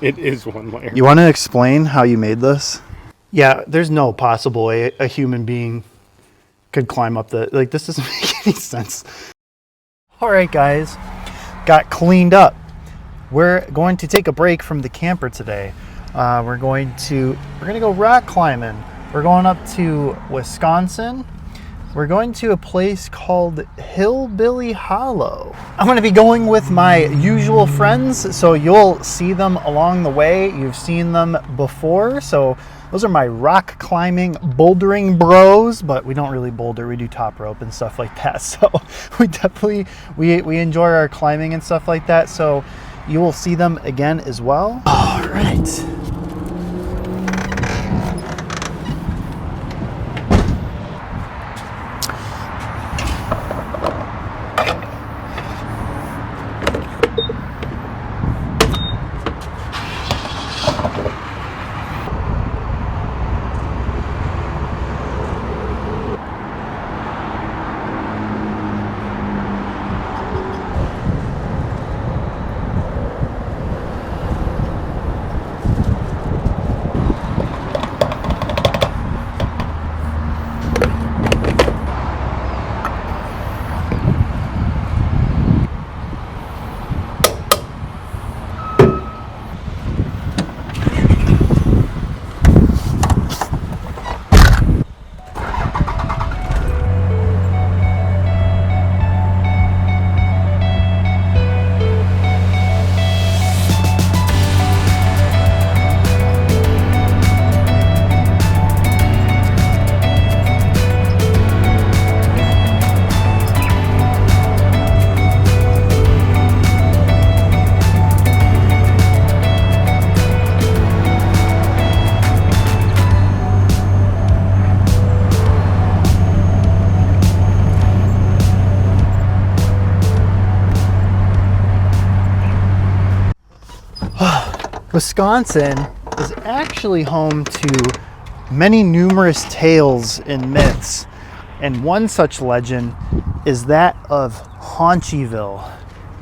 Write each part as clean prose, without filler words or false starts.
It is one layer. You want to explain how you made this? Yeah, there's no possible way a human being could climb up like, this doesn't make any sense. All right, guys, got cleaned up. We're going to take a break from the camper today. We're going to go rock climbing. We're going up to Wisconsin. We're going to a place called Hillbilly Hollow. I'm going to be going with my usual friends, so you'll see them along the way. You've seen them before, so those are my rock climbing, bouldering bros, but we don't really boulder, we do top rope and stuff like that. So we definitely, we enjoy our climbing and stuff like that, so you will see them again as well. All right. Wisconsin is actually home to many numerous tales and myths, and one such legend is that of Haunchyville.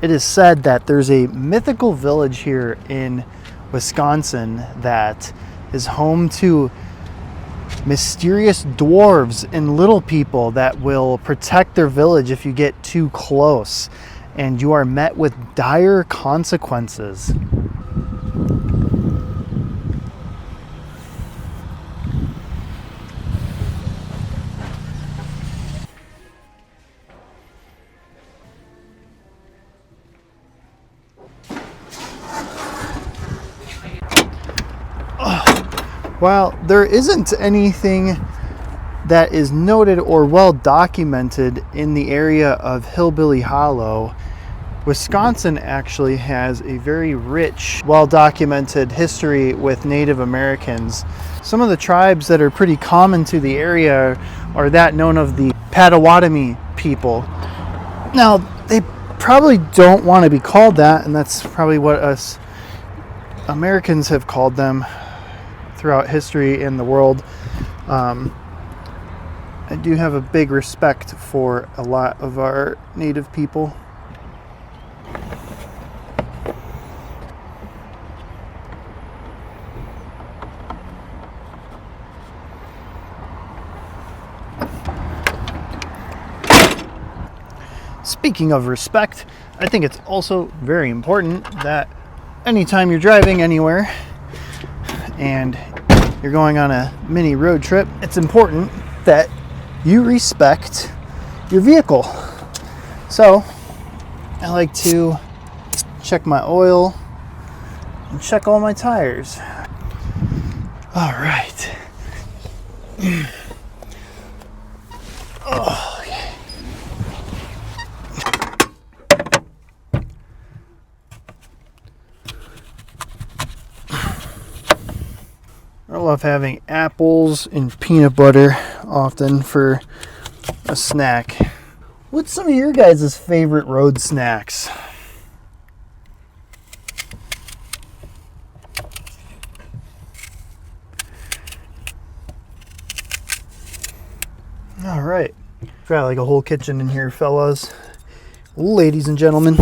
It is said that there's a mythical village here in Wisconsin that is home to mysterious dwarves and little people that will protect their village if you get too close, and you are met with dire consequences. While there isn't anything that is noted or well documented in the area of Hillbilly Hollow, Wisconsin actually has a very rich, well documented history with Native Americans. Some of the tribes that are pretty common to the area are that known of the Potawatomi people. Now, they probably don't want to be called that, and that's probably what us Americans have called them throughout history in the world. I do have a big respect for a lot of our native people. Speaking of respect, I think it's also very important that anytime you're driving anywhere and you're going on a mini road trip, it's important that you respect your vehicle. So I like to check my oil and check all my tires. All right. Oh, okay. I love having apples and peanut butter often for a snack. What's some of your guys' favorite road snacks? All right, got like a whole kitchen in here, fellas, ladies and gentlemen.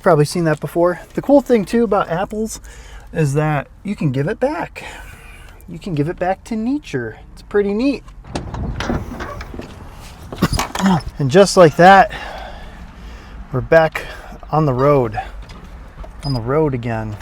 probably seen that before. The cool thing too about apples is that you can give it back. You can give it back to nature. It's pretty neat. And just like that, we're back on the road. On the road again.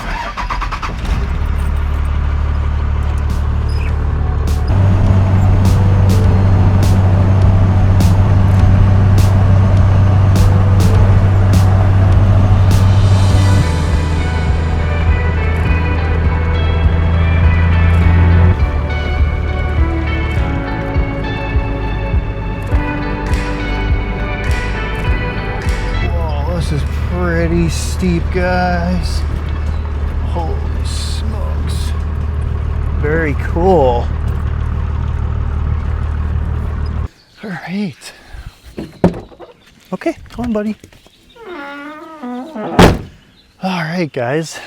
This is pretty steep, guys. Holy smokes. Very cool. All right. Okay, come on, buddy. All right, guys.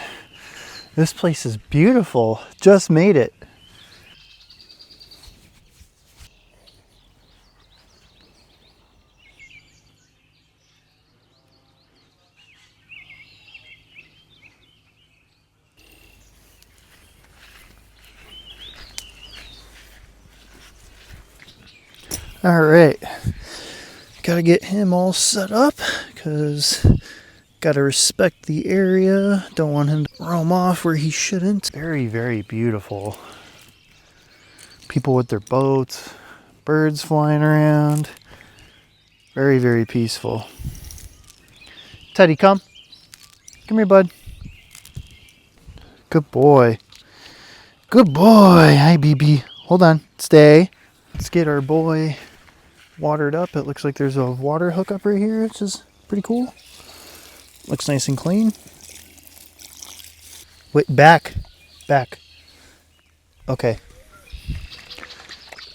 This place is beautiful. Just made it. All right, gotta get him all set up because gotta respect the area. Don't want him to roam off where he shouldn't. Very, very beautiful. People with their boats, birds flying around. Very, very peaceful. Teddy, come. Come here, bud. Good boy. Good boy. Hi, BB. Hold on. Stay. Let's get our boy watered up. It looks like there's a water hookup right here, which is pretty cool. Looks nice and clean. Wait, back. Okay.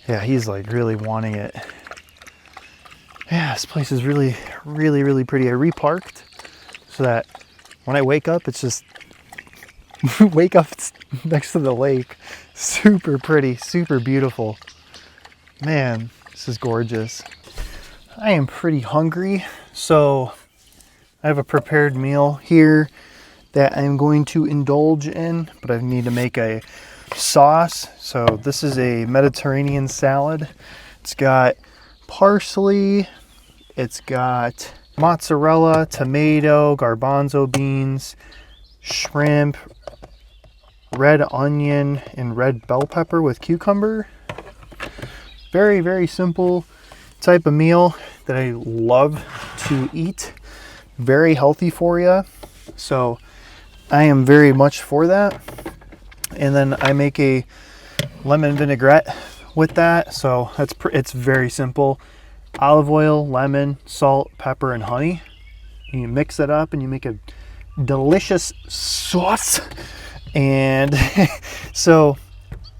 Yeah, he's like really wanting it. Yeah, this place is really, really, really pretty. I reparked so that when I wake up, it's just wake up next to the lake. Super pretty, super beautiful. Man, this is gorgeous. I am pretty hungry, so I have a prepared meal here that I'm going to indulge in, but I need to make a sauce. So this is a Mediterranean salad. It's got parsley, it's got mozzarella, tomato, garbanzo beans, shrimp, red onion, and red bell pepper with cucumber. Very, very simple type of meal that I love to eat. Very healthy for you. So I am very much for that. And then I make a lemon vinaigrette with that. So it's very simple. Olive oil, lemon, salt, pepper, and honey. And you mix it up and you make a delicious sauce. And so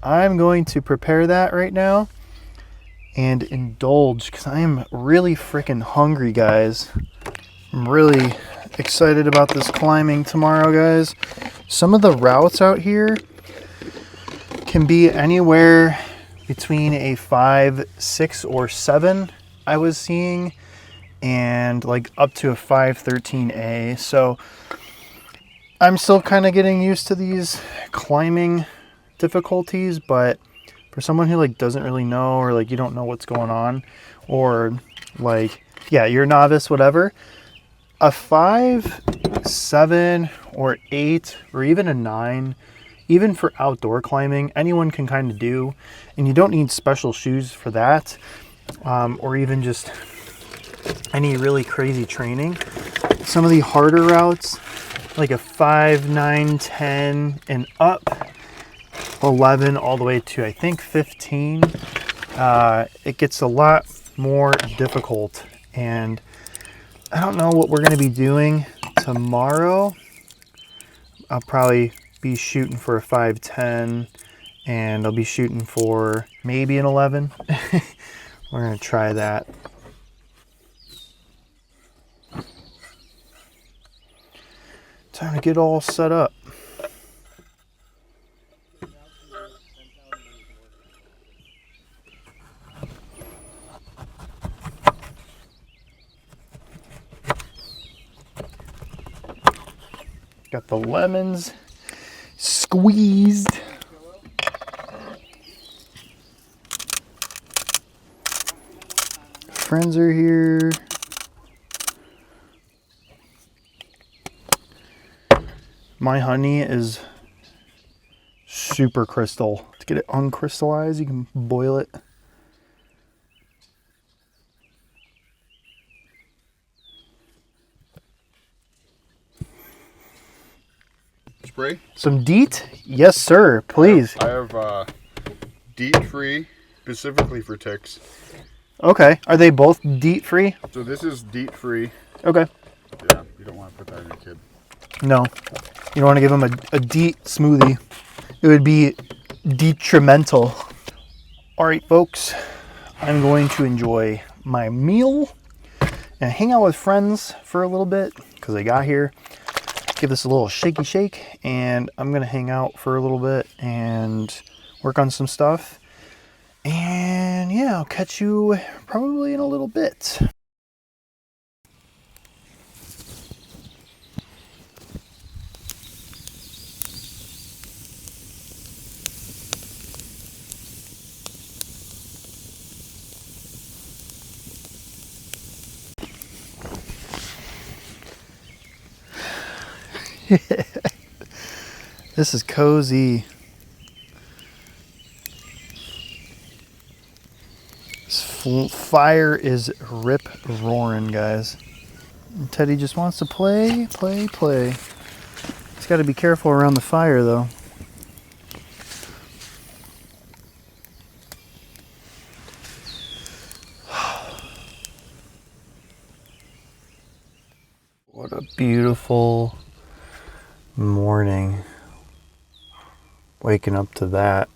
I'm going to prepare that right now and indulge because I am really freaking hungry, guys. I'm really excited about this climbing tomorrow, guys. Some of the routes out here can be anywhere between a 5, 6, or 7 I was seeing, and like up to a 513A. So I'm still kind of getting used to these climbing difficulties, but for someone who like doesn't really know, or like you don't know what's going on, or like, yeah, you're a novice, whatever, a 5, 7, or 8, or even a 9, even for outdoor climbing, anyone can kind of do, and you don't need special shoes for that, or even just any really crazy training. Some of the harder routes, like a 5, 9, 10, and up, 11 all the way to I think 15, it gets a lot more difficult. And I don't know what we're going to be doing tomorrow. I'll probably be shooting for a 510, and I'll be shooting for maybe an 11. We're going to try that. Time to get all set up. Got the lemons squeezed. Friends are here. My honey is super crystal. To get it uncrystallized, you can boil it. Spray? Some DEET? Yes, sir. Please. I have DEET free specifically for ticks. Okay. Are they both DEET free? So this is DEET free. Okay. Yeah, you don't want to put that in your kid. No. You don't want to give them a DEET smoothie. It would be detrimental. All right, folks. I'm going to enjoy my meal and hang out with friends for a little bit because they got here. Give this a little shaky shake, and I'm gonna hang out for a little bit and work on some stuff. And yeah, I'll catch you probably in a little bit. This is cozy. This fire is rip roaring, guys. And Teddy just wants to play. He's got to be careful around the fire, though. What a beautiful morning. Waking up to that.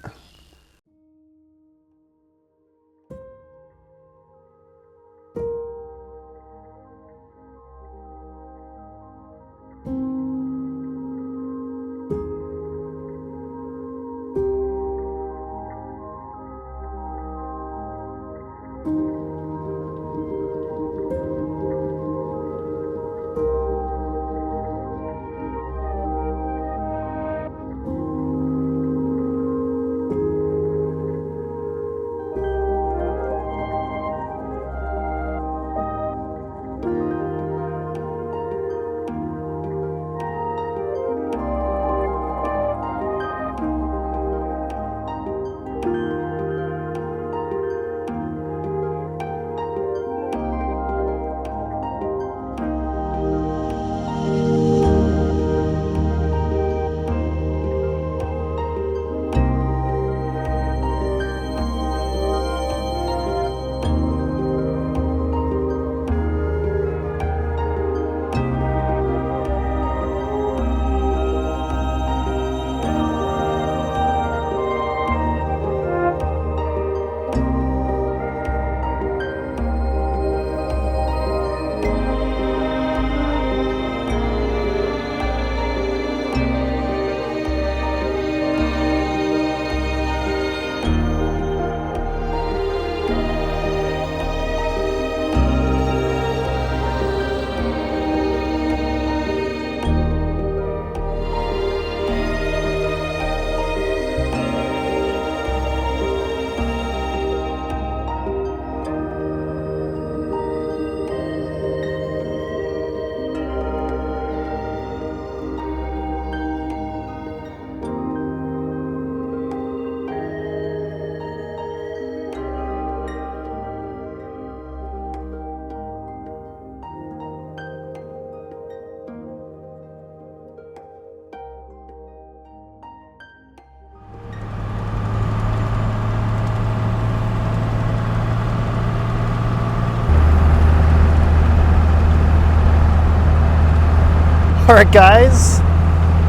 All right, guys,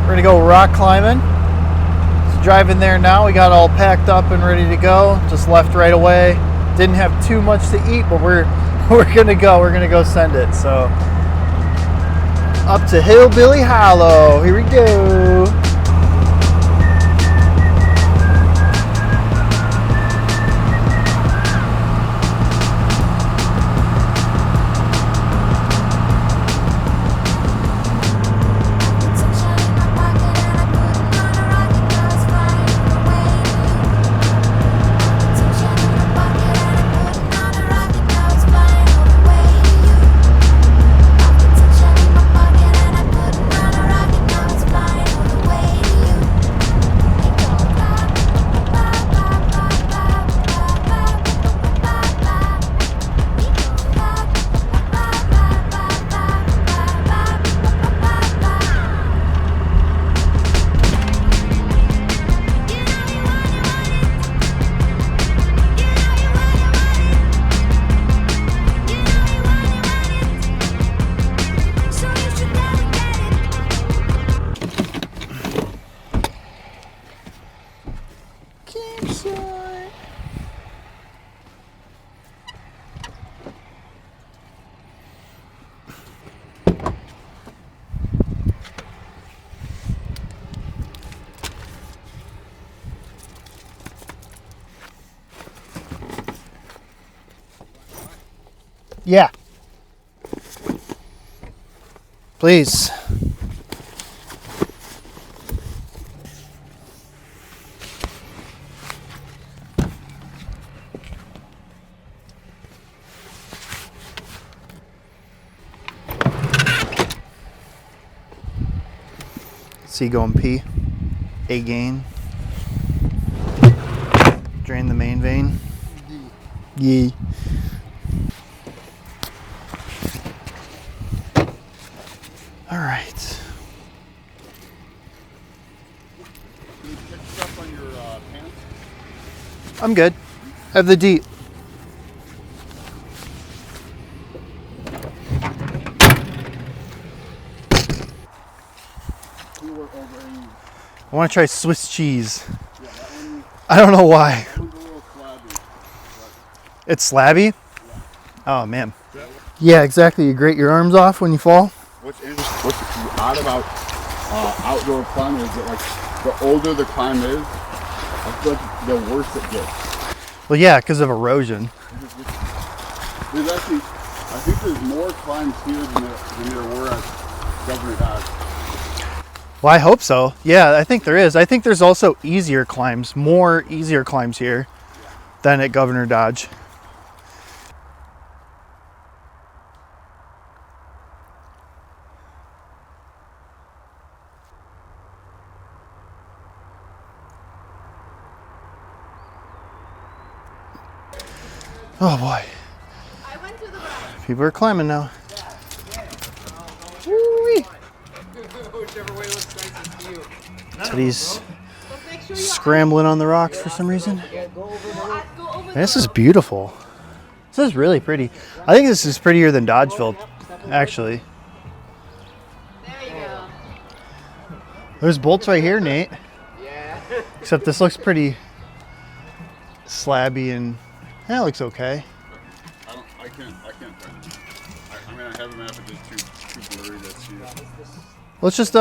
we're gonna go rock climbing. Just driving there now. We got all packed up and ready to go. Just left right away. Didn't have too much to eat, but we're gonna go. We're gonna go send it. So up to Hillbilly Hollow. Here we go. Yeah. Please. See, going pee. A gain. Drain the main vein. Yee. All right. Can you pick stuff on your pants? I'm good. I have the deep. You were over and I want to try Swiss cheese. yeah, that one, I don't know why. that one's a little flabby. It's slabby? Oh, man. Yeah, exactly. You grate your arms off when you fall. What's odd about outdoor climbing is that like the older the climb is, I feel like the worse it gets. Well, yeah, because of erosion. There's actually, I think there's more climbs here than there were at Governor Dodge. Well, I hope so. Yeah, I think there is. I think there's also easier climbs, more easier climbs here than at Governor Dodge. Oh boy. I went to the right. People are climbing now. Whichever way looks nicest to you. So he's But make sure you scrambling on the rocks for some reason. go over This is beautiful. This is really pretty. I think this is prettier than Dodgeville, actually. There you go. There's bolts right here, Nate. Yeah. Except this looks pretty slabby and that looks okay. I can't find it. I mean, I have a map, but it's too blurry to see it. Let's just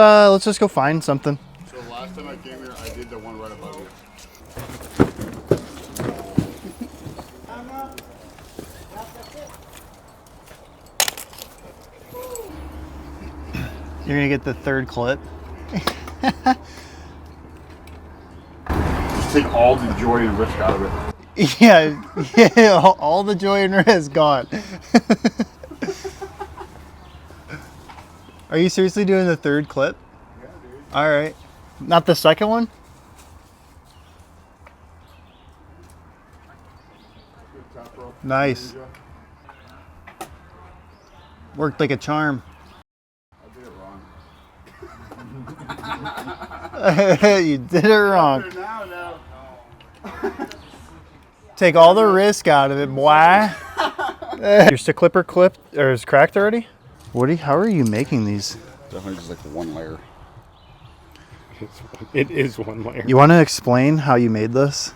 go find something. So last time I came here, I did the one right above you. You're gonna get the third clip. Just take all the joy and risk out of it. Yeah, all the joy and risk gone. Are you seriously doing the third clip? Yeah, dude. All right. Not the second one? Good top rope. Nice. Worked like a charm. I did it wrong. You did it wrong. Now. Take all the risk out of it, boy. Your stick clipper clipped or is cracked already? How are you making these? Definitely just like one layer. It is one layer. You want to explain how you made this?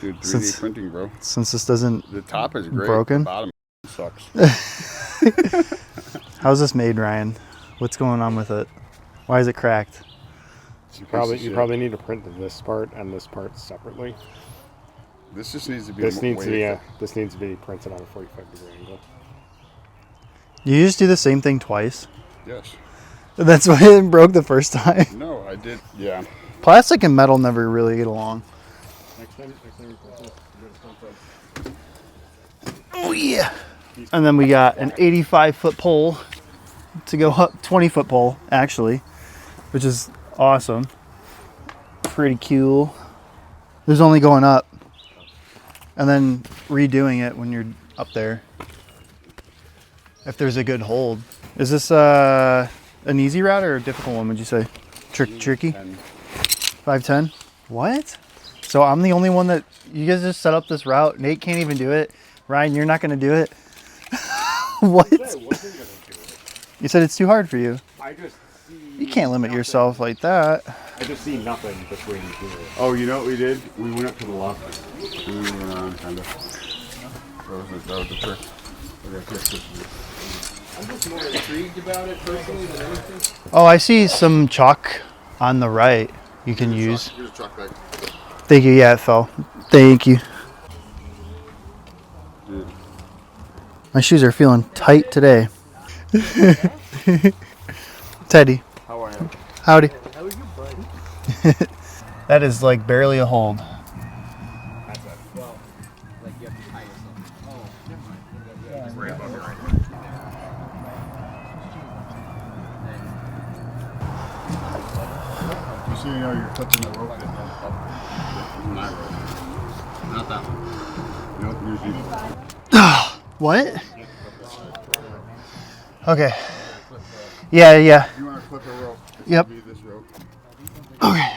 Dude, 3D Since- printing, bro. Since this doesn't. The top is great. Broken? The bottom sucks. How's this made, Ryan? What's going on with it? Why is it cracked? You probably need to print this part and this part separately. This just needs to be. This needs way to be printed on a 45-degree angle. You just do the same thing twice. Yes. That's why it broke the first time. No, I did. Yeah. Plastic and metal never really get along. Next time you print this, Oh yeah. And then we got an 85-foot pole to go up, 20-foot pole actually, which is awesome. Pretty cool. There's only going up and then redoing it when you're up there. If there's a good hold. Is this an easy route or a difficult one, would you say? Tricky? 510? What? So I'm the only one that, you guys just set up this route. Nate can't even do it. Ryan, you're not going to do it? What? You said it's too hard for you. I just see You can't limit yourself like that. I just see nothing between here. Oh, you know what we did? We went up to the left. We went around, kind of. That was the trick. I'm just more intrigued about it personally than anything. Oh, I see some chalk on the right you can use. Here's a chalk bag. Thank you. Yeah, it fell. Thank you. Dude. My shoes are feeling tight today. Teddy. How are you? Howdy. How are you, buddy? That is like barely a hold. That's it. Well, like you have to tie yourself. Oh, never mind. Yeah, It's right above you right now. Just so you know, you're clipping the rope in my rope. Not that one. Nope, yours either. What? Okay. Yeah, yeah. If you want to clip a rope, it's Yep. gonna be this rope. Okay.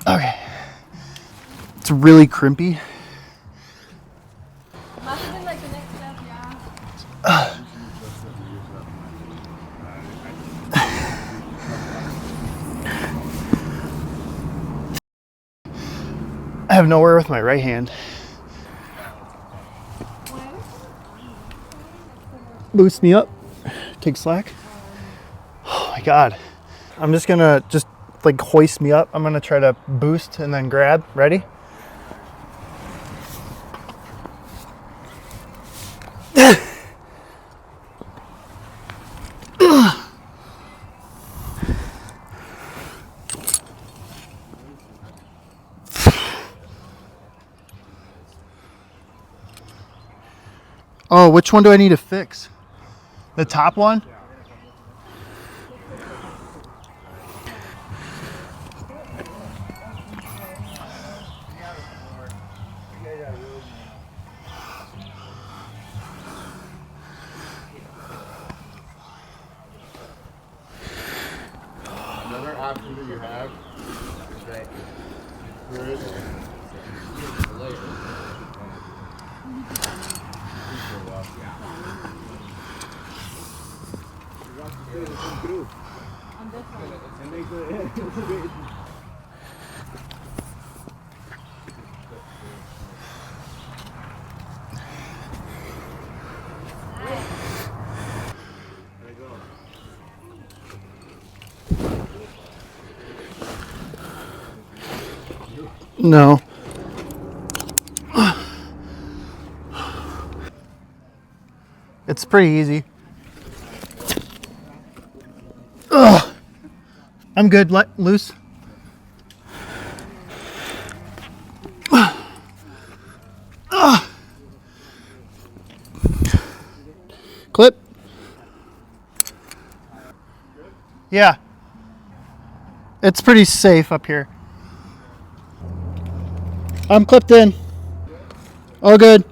Okay. It's really crimpy. Must have been like the next step, yeah. I have nowhere with my right hand. Boost me up. Take slack. Oh my God. I'm just gonna like hoist me up. I'm gonna try to boost and then grab. Ready? Oh, which one do I need to fix? The top one? Another option that you have is that you could No. It's pretty easy. Ugh. I'm good. Let loose. Clip. Yeah. It's pretty safe up here. I'm clipped in. All good.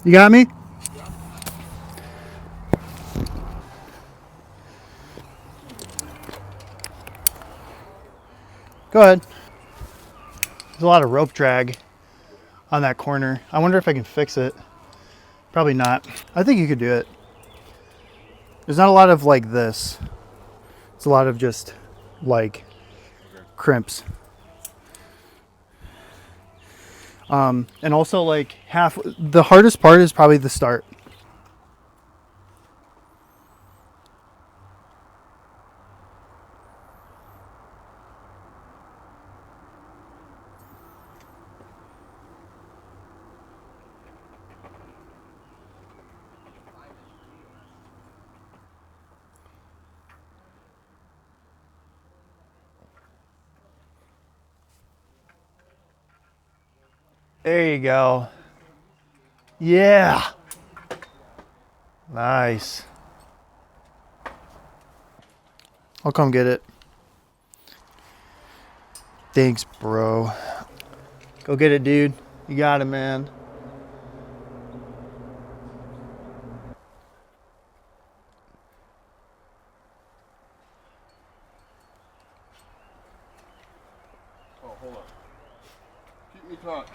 You got me? Go ahead. There's a lot of rope drag on that corner. I wonder if I can fix it. Probably not. I think you could do it. There's not a lot of like this. It's a lot of just like crimps. And also like the hardest part is probably the start. There you go. Yeah. Nice. I'll come get it. Thanks, bro. Go get it, dude. You got it, man. Oh, hold on. Keep me taut.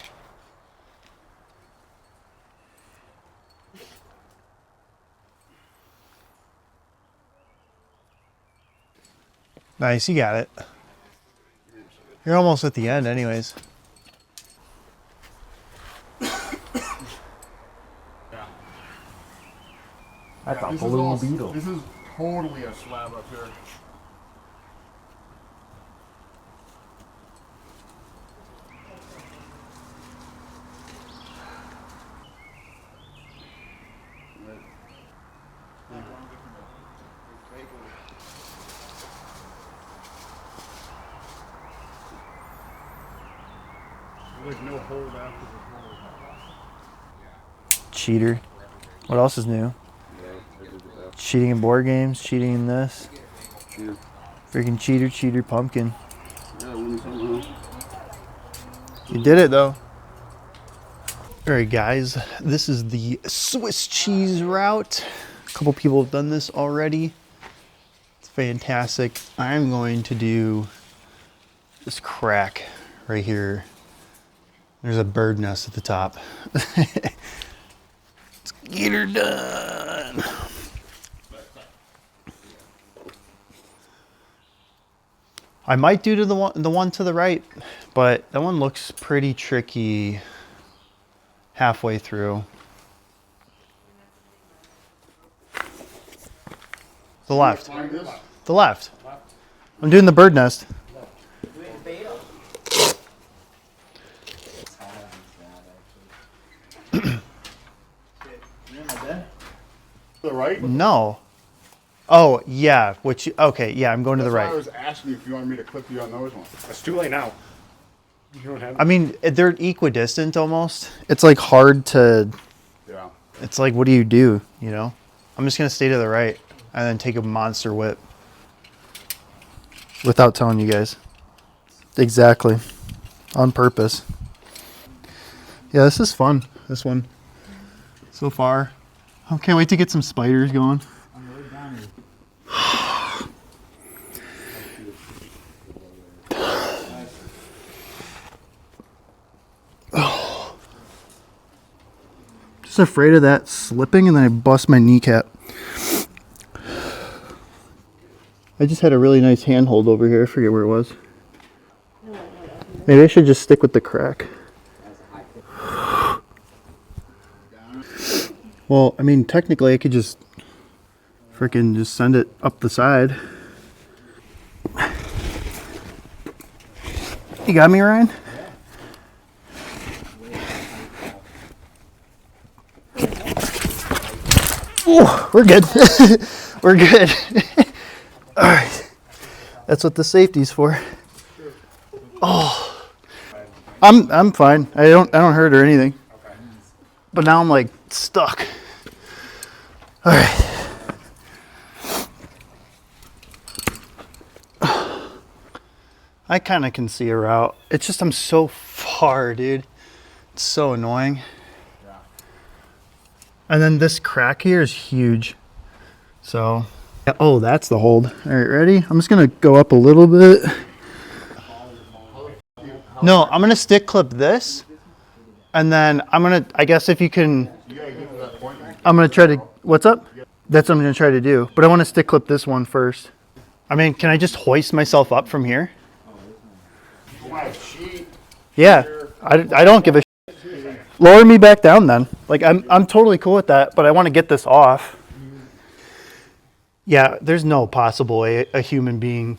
Nice, you got it. You're almost at the end anyways. That's a balloon beetle. This is totally a slab up here. Like no hold after the Cheater. What else is new? Cheating in board games, cheating in this. Cheater. Freaking cheater, pumpkin. Yeah, win something else. You did it though. Alright guys, this is the Swiss cheese route. A couple people have done this already. It's fantastic. I'm going to do this crack right here. There's a bird nest at the top. Let's get her done. I might do to the one to the right, but that one looks pretty tricky halfway through. The left. The left. I'm doing the bird nest. The right? No. Oh, yeah. Okay, yeah, I'm going to the That's why right. I was asking you if you wanted me to clip you on those ones. It's too late now. You don't have. I mean, they're equidistant almost. It's like hard to, Yeah. it's like, what do you do, you know? I'm just going to stay to the right and then take a monster whip. Without telling you guys. Exactly. On purpose. Yeah, this is fun. This one. So far. I can't wait to get some spiders going. Just afraid of that slipping and then I bust my kneecap. I just had a really nice handhold over here. I forget where it was. Maybe I should just stick with the crack. Well, I mean, technically I could just freaking just send it up the side. You got me, Ryan? Ooh, we're good. We're good. All right. That's what the safety's for. Oh. I'm fine. I don't hurt or anything. But now I'm like stuck. All right. I kind of can see a route. It's just I'm so far, dude. It's so annoying. And then this crack here is huge. So, oh, that's the hold. All right, ready? I'm just gonna go up a little bit. No, I'm gonna stick clip this. And then I'm gonna, I guess if you can, I'm gonna try to, what's up? That's what I'm gonna try to do. But I wanna stick clip this one first. I mean, can I just hoist myself up from here? Yeah, I don't give a shit. Lower me back down then. Like I'm totally cool with that, but I want to get this off. Yeah, there's no possible way a human being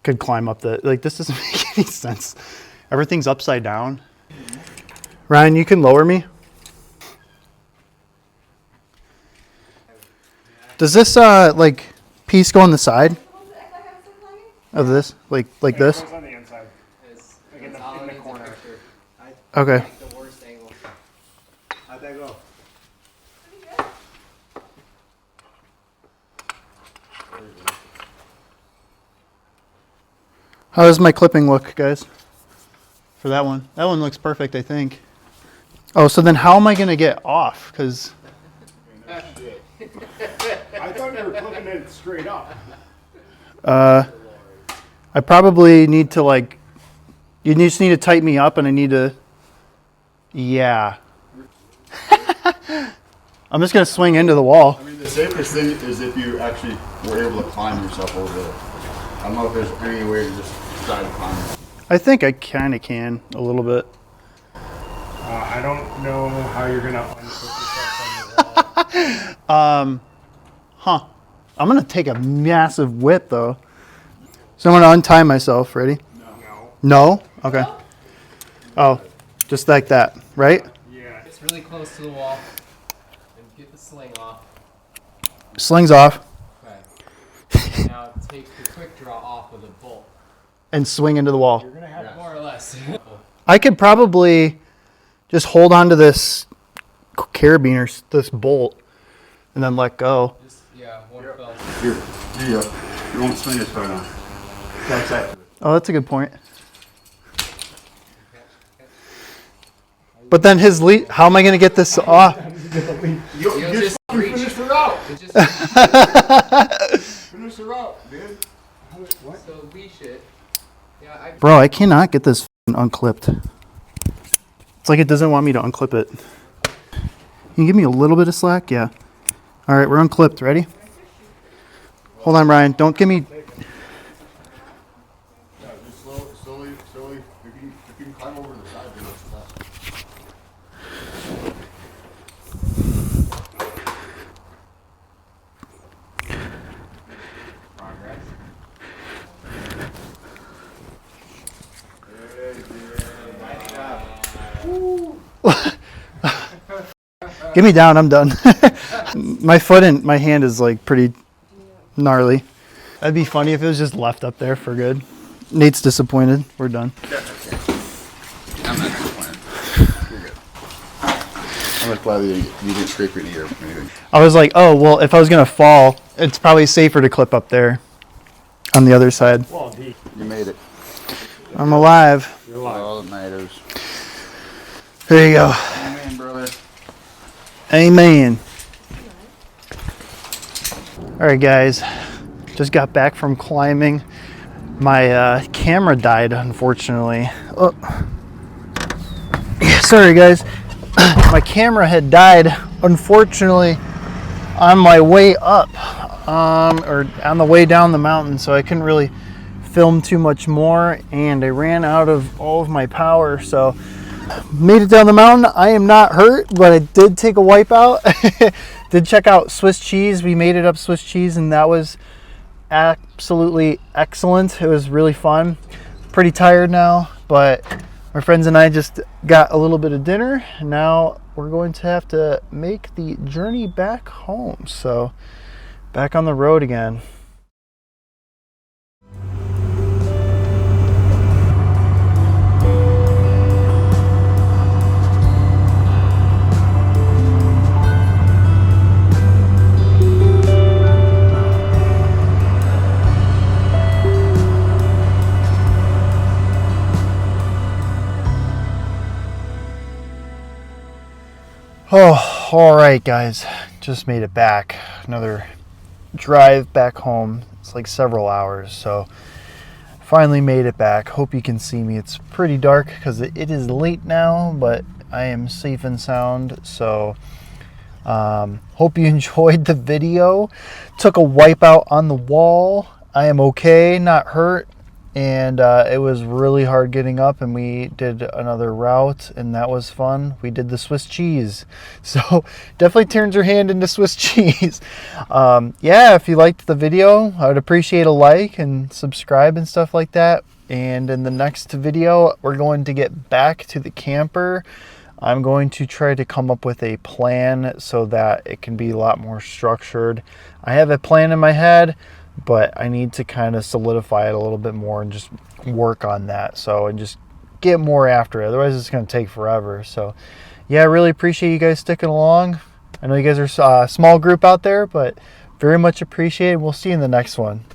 could climb up the, like this doesn't make any sense. Everything's upside down. Ryan, you can lower me. Does this like piece go on the side of this? Like this? It's on the inside. Like in the corner. Okay. The worst angle. How'd that go? How does my clipping look, guys? For that one. That one looks perfect, I think. Oh, so then how am I going to get off? Because I thought you were clipping it straight up. I probably need to like, you just need to tighten me up and I need to, yeah. I'm just going to swing into the wall. I mean, the safest thing is if you actually were able to climb yourself over there. I don't know if there's any way to just try to climb. I think I kind of can a little bit. I don't know how you're gonna unput yourself on the wall. I'm going to take a massive whip though. So I'm going to untie myself. Ready? No. No? Okay. Oh, just like that, right? Yeah. It's really close to the wall. And get the sling off. Slings off Okay. Now take the quick draw off with a bolt. and swing into the wall. You're gonna have More or less. I could probably just hold on to this carabiner, this bolt, and then let go. Just, yeah, one fell. Here you go. You won't swing this far now. That's it. Oh, that's a good point. But then his lead, how am I going to get this off? You just reach. finish the route. It just Finish the route, dude. so leash it. Yeah, I Bro, I cannot get this unclipped. It's like it doesn't want me to unclip it. Can you give me a little bit of slack? Yeah. All right, we're unclipped. Ready? Hold on, Ryan. Don't give me... Yeah, just slowly. If you can climb over the side, then it's fast. progress. Get me down. I'm done. My foot and my hand is like pretty gnarly. That'd be funny if it was just left up there for good. Nate's disappointed. We're done. I'm not disappointed. You're good. I'm just glad that you didn't scrape your knee or anything. I was like, oh, well, if I was going to fall, it's probably safer to clip up there on the other side. You made it. I'm alive. All that matters. There you go. Amen, brother. Amen. All right, guys. Just got back from climbing. My camera died, unfortunately. Oh. Sorry, guys. My camera had died, unfortunately, on my way up, or on the way down the mountain, so I couldn't really film too much more, and I ran out of all of my power, so made it down the mountain. I am not hurt, but I did take a wipeout. Did check out Swiss cheese. We made it up Swiss cheese, and that was absolutely excellent. It was really fun. Pretty tired now, but my friends and I just got a little bit of dinner. Now we're going to have to make the journey back home. So back on the road again. Oh, all right, guys. Just made it back. Another drive back home. It's like several hours, so finally made it back. Hope you can see me. It's pretty dark because it is late now, but I am safe and sound. So hope you enjoyed the video. Took a wipeout on the wall. I am okay, not hurt. And it was really hard getting up, and we did another route, and that was fun. We did the Swiss cheese, so definitely turns your hand into Swiss cheese. Yeah, if you liked the video, I would appreciate a like and subscribe and stuff like that. And in the next video, we're going to get back to the camper. I'm going to try to come up with a plan so that it can be a lot more structured. I have a plan in my head, but I need to kind of solidify it a little bit more and just work on that. So, and just get more after it. Otherwise, it's going to take forever. So, yeah, I really appreciate you guys sticking along. I know you guys are a small group out there, but very much appreciated. We'll see you in the next one.